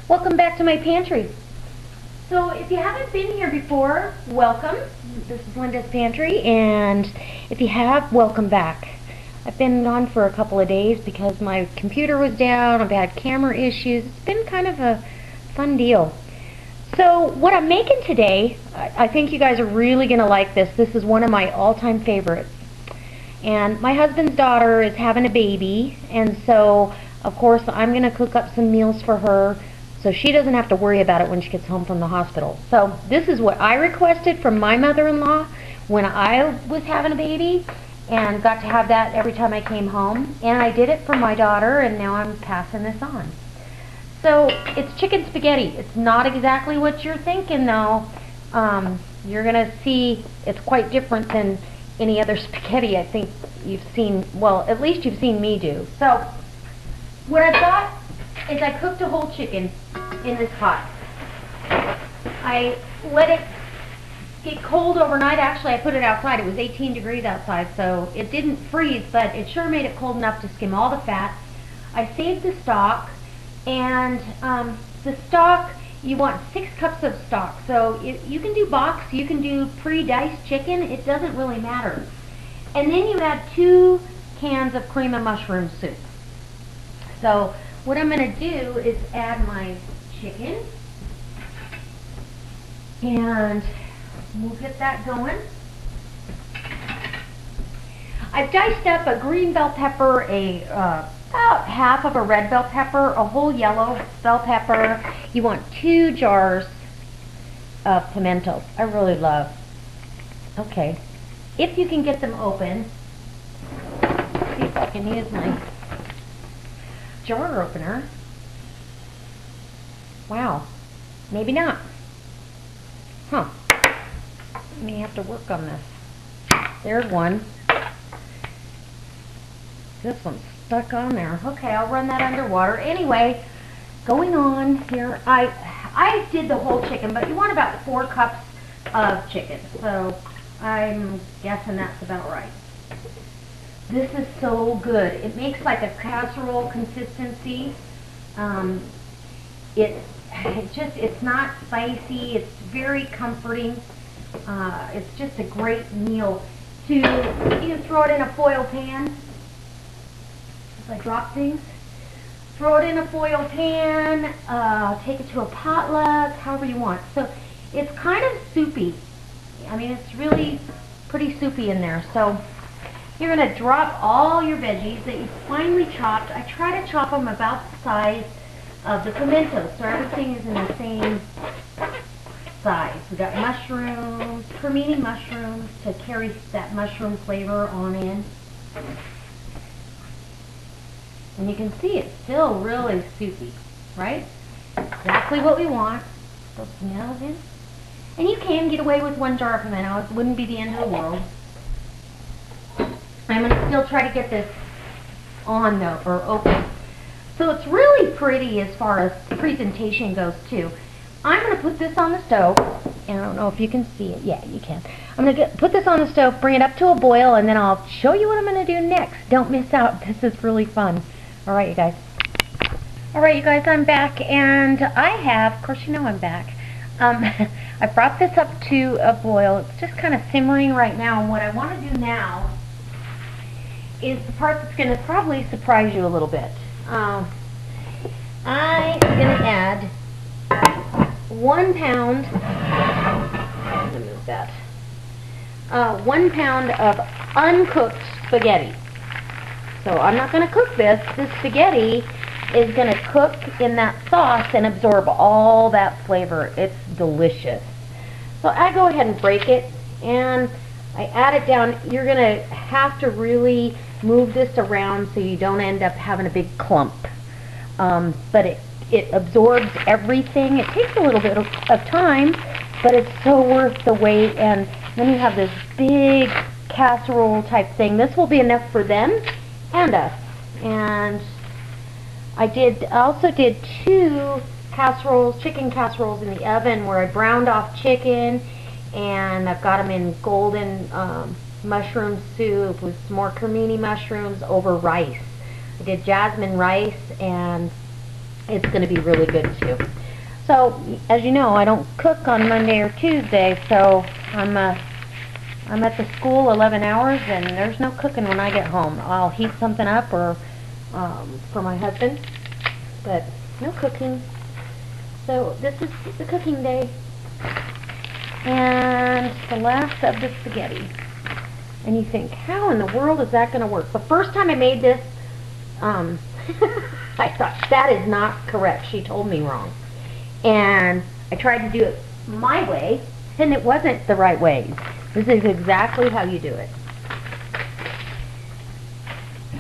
Welcome back to my pantry. So if you haven't been here before, welcome. This is Linda's Pantry, and if you have, welcome back. I've been gone for a couple of days because my computer was down, I've had camera issues. It's been kind of a fun deal. So what I'm making today, I think you guys are really going to like this. This is one of my all-time favorites. And my husband's daughter is having a baby, and so of course I'm going to cook up some meals for her so she doesn't have to worry about it when she gets home from the hospital. So this is what I requested from my mother-in-law when I was having a baby, and got to have that every time I came home. And I did it for my daughter, and now I'm passing this on. So it's chicken spaghetti. It's not exactly what you're thinking though. You're going to see it's quite different than any other spaghetti I think you've seen, well, at least you've seen me do. So what I've got is I cooked a whole chicken in this pot. I let it get cold overnight. Actually, I put it outside. It was 18 degrees outside, so it didn't freeze, but it sure made it cold enough to skim all the fat. I saved the stock, and the stock, you want 6 cups of stock. So you can do box, you can do pre-diced chicken, it doesn't really matter. And then you add 2 cans of cream of mushroom soup. So what I'm going to do is add my chicken, and we'll get that going. I've diced up a green bell pepper, about half of a red bell pepper, a whole yellow bell pepper. You want 2 jars of pimentos. I really love. Okay, if you can get them open, see if I can use my jar opener. Wow, maybe not. Huh. I may have to work on this. There's one. This one's stuck on there. Okay, I'll run that underwater. Anyway, going on here, I did the whole chicken, but you want about 4 cups of chicken. So I'm guessing that's about right. This is so good. It makes like a casserole consistency. It's not spicy. It's very comforting. It's just a great meal. You can throw it in a foil pan. As I drop things, throw it in a foil pan. Take it to a potluck, however you want. So it's kind of soupy. I mean, it's really pretty soupy in there. So you're going to drop all your veggies that you finely chopped. I try to chop them about the size of the pimentos, so everything is in the same size. We got mushrooms, cremini mushrooms to carry that mushroom flavor on in. And you can see it's still really soupy, right? Exactly what we want. Those pimentos in. And you can get away with 1 jar of pimentos. It wouldn't be the end of the world. I'm going to still try to get this on though, or open. So it's really pretty as far as presentation goes too. I'm going to put this on the stove, and I don't know if you can see it. Yeah, you can. I'm going to put this on the stove, bring it up to a boil, and then I'll show you what I'm going to do next. Don't miss out. This is really fun. All right, you guys. All right, you guys, I'm back, and I have, of course you know I'm back. I brought this up to a boil. It's just kind of simmering right now, and what I want to do now is the part that's going to probably surprise you a little bit. I'm going to add 1 pound, let me move that, 1 pound of uncooked spaghetti. So I'm not going to cook this. This spaghetti is going to cook in that sauce and absorb all that flavor. It's delicious. So I go ahead and break it, and I add it down. You're going to have to really move this around so you don't end up having a big clump. But it absorbs everything. It takes a little bit of time, but it's so worth the wait. And then you have this big casserole type thing. This will be enough for them and us. And I also did 2 casseroles, chicken casseroles in the oven where I browned off chicken, and I've got them in golden mushroom soup with some more cremini mushrooms over rice. I did jasmine rice, and it's going to be really good too. So, as you know, I don't cook on Monday or Tuesday, so I'm at the school 11 hours, and there's no cooking when I get home. I'll heat something up or for my husband, but no cooking. So this is the cooking day, and the last of the spaghetti. And you think, how in the world is that going to work? The first time I made this, I thought, that is not correct. She told me wrong. And I tried to do it my way, and it wasn't the right way. This is exactly how you do it.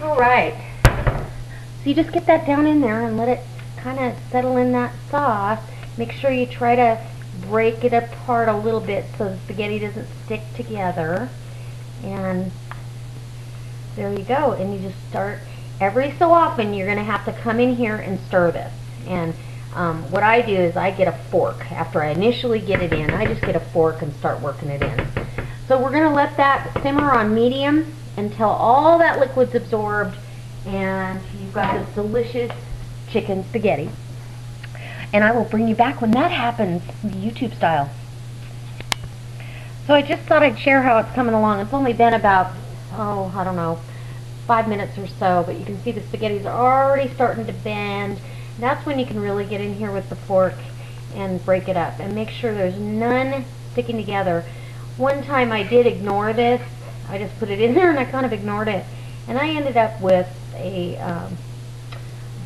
Alright. So you just get that down in there and let it kind of settle in that sauce. Make sure you try to break it apart a little bit so the spaghetti doesn't stick together. And there you go. And you just start, every so often you're going to have to come in here and stir this. And what I do is I get a fork. After I initially get it in, I just get a fork and start working it in. So we're going to let that simmer on medium until all that liquid's absorbed and you've got this delicious chicken spaghetti. And I will bring you back when that happens, YouTube style. So I just thought I'd share how it's coming along. It's only been about, I don't know, 5 minutes or so, but you can see the spaghetti's already starting to bend. That's when you can really get in here with the fork and break it up and make sure there's none sticking together. One time I did ignore this. I just put it in there and I kind of ignored it. And I ended up with a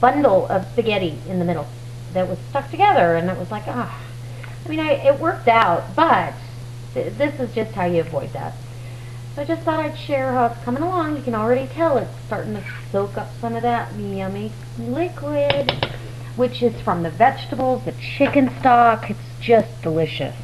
bundle of spaghetti in the middle that was stuck together, and it was like, I mean, it worked out, but this is just how you avoid that. So I just thought I'd share how it's coming along. You can already tell it's starting to soak up some of that yummy liquid, which is from the vegetables, the chicken stock. It's just delicious.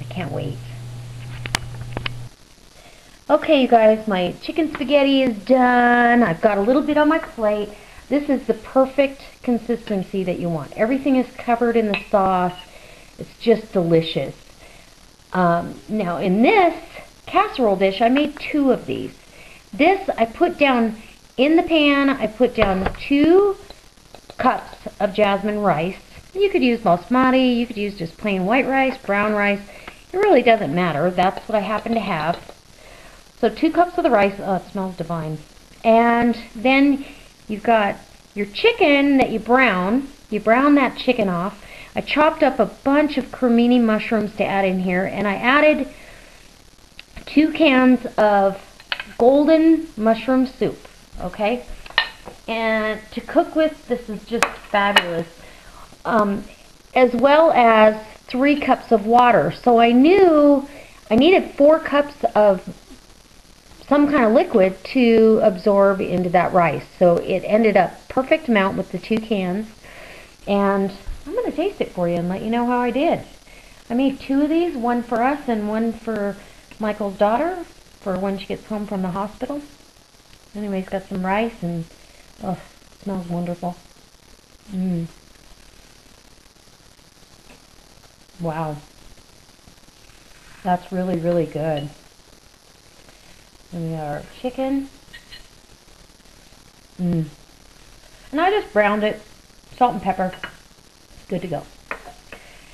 I can't wait. Okay, you guys, my chicken spaghetti is done. I've got a little bit on my plate. This is the perfect consistency that you want. Everything is covered in the sauce. It's just delicious. Now, in this casserole dish, I made 2 of these. This, I put down in the pan, I put down 2 cups of jasmine rice. You could use basmati, you could use just plain white rice, brown rice. It really doesn't matter. That's what I happen to have. So 2 cups of the rice. Oh, it smells divine. And then you've got your chicken that you brown. You brown that chicken off. I chopped up a bunch of cremini mushrooms to add in here, and I added 2 cans of golden mushroom soup. Okay? And to cook with, this is just fabulous. As well as 3 cups of water. So I knew I needed 4 cups of some kind of liquid to absorb into that rice. So it ended up perfect amount with the 2 cans. And I'm going to taste it for you and let you know how I did. I made 2 of these, one for us and one for Michael's daughter for when she gets home from the hospital. Anyways, got some rice and, oh, it smells wonderful. Wow. That's really, really good. And we got our chicken. And I just browned it, salt and pepper. It's good to go.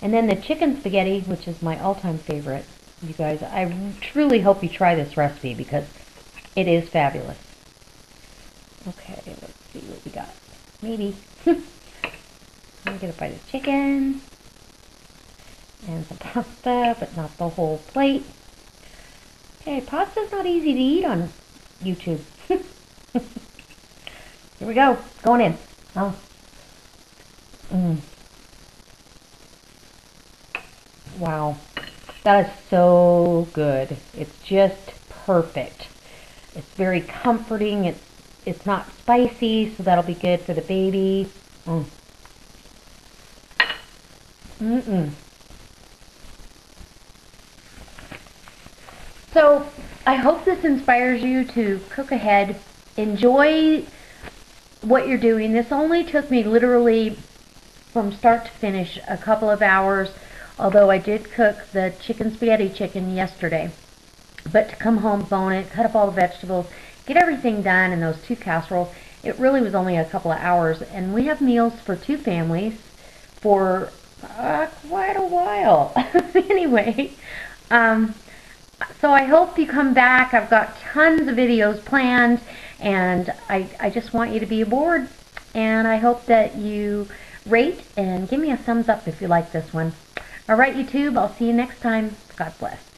And then the chicken spaghetti, which is my all-time favorite. You guys, I truly hope you try this recipe because it is fabulous. Okay, let's see what we got. Maybe. Let me get a bite of chicken. And some pasta, but not the whole plate. Okay, pasta's not easy to eat on YouTube. Here we go. Going in. Oh. Wow. That is so good. It's just perfect. It's very comforting. It's not spicy, so that'll be good for the baby. So, I hope this inspires you to cook ahead. Enjoy what you're doing. This only took me literally from start to finish a couple of hours, although I did cook the spaghetti chicken yesterday. But to come home, bone it, cut up all the vegetables, get everything done in those 2 casseroles, It really was only a couple of hours, and we have meals for 2 families for quite a while. Anyway, so I hope you come back. I've got tons of videos planned, and I just want you to be aboard. And I hope that you rate and give me a thumbs up if you like this one. All right, YouTube, I'll see you next time. God bless.